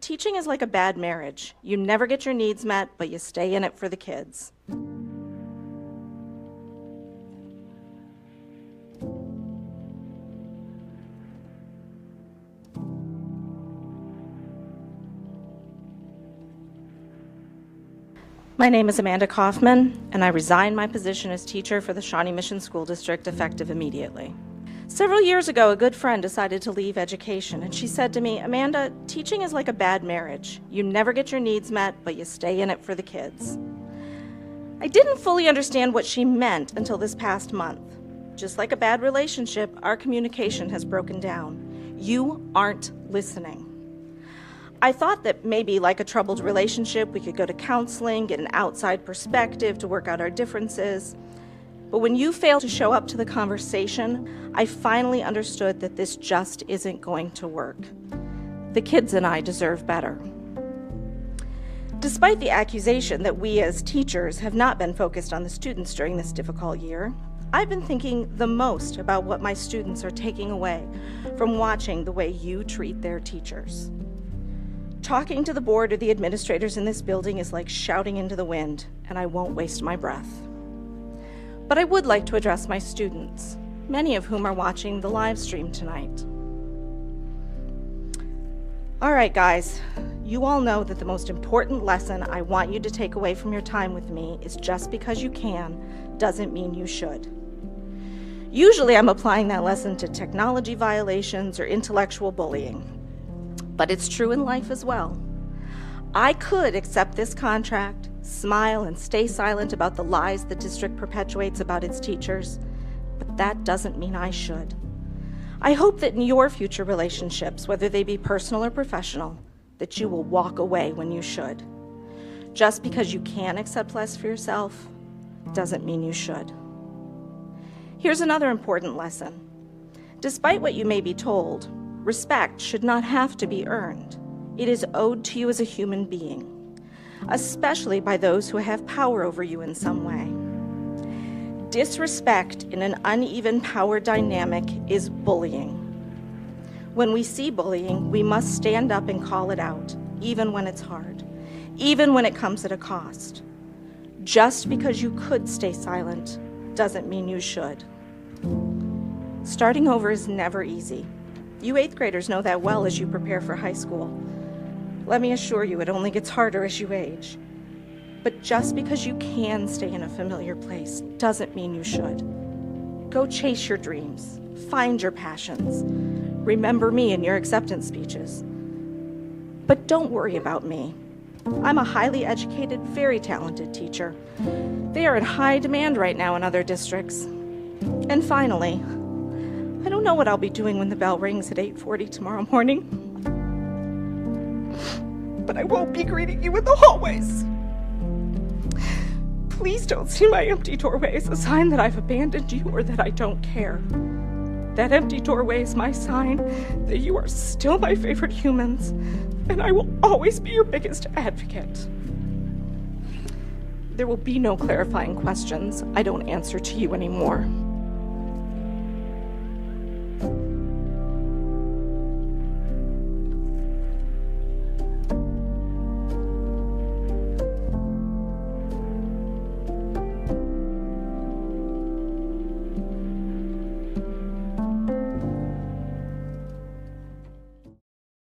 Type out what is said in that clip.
teaching is like a bad marriage. You never get your needs met, but you stay in it for the kids. My name is Amanda Kaufman, and I resigned my position as teacher for the Shawnee Mission School District effective immediately. Several years ago, a good friend decided to leave education, and she said to me, "Amanda, teaching is like a bad marriage. You never get your needs met, but you stay in it for the kids." I didn't fully understand what she meant until this past month. Just like a bad relationship, our communication has broken down. You aren't listening. I thought that maybe, like a troubled relationship, we could go to counseling, get an outside perspective to work out our differences. But when you fail to show up to the conversation, I finally understood that this just isn't going to work. The kids and I deserve better. Despite the accusation that we as teachers have not been focused on the students during this difficult year, I've been thinking the most about what my students are taking away from watching the way you treat their teachers. Talking to the board or the administrators in this building is like shouting into the wind, and I won't waste my breath. But I would like to address my students, many of whom are watching the live stream tonight. All right, guys, you all know that the most important lesson I want you to take away from your time with me is just because you can doesn't mean you should. Usually I'm applying that lesson to technology violations or intellectual bullying. But it's true in life as well. I could accept this contract, smile, and stay silent about the lies the district perpetuates about its teachers, but that doesn't mean I should. I hope that in your future relationships, whether they be personal or professional, that you will walk away when you should. Just because you can accept less for yourself doesn't mean you should. Here's another important lesson. Despite what you may be told, respect should not have to be earned. It is owed to you as a human being, especially by those who have power over you in some way. Disrespect in an uneven power dynamic is bullying. When we see bullying, we must stand up and call it out, even when it's hard, even when it comes at a cost. Just because you could stay silent doesn't mean you should. Starting over is never easy. You 8th graders know that well as you prepare for high school. Let me assure you, it only gets harder as you age. But just because you can stay in a familiar place doesn't mean you should. Go chase your dreams, find your passions. Remember me in your acceptance speeches. But don't worry about me. I'm a highly educated, very talented teacher. They are in high demand right now in other districts. And finally, I don't know what I'll be doing when the bell rings at 8:40 tomorrow morning. But I won't be greeting you in the hallways. Please don't see my empty doorway as a sign that I've abandoned you or that I don't care. That empty doorway is my sign that you are still my favorite humans, and I will always be your biggest advocate. There will be no clarifying questions I don't answer to you anymore.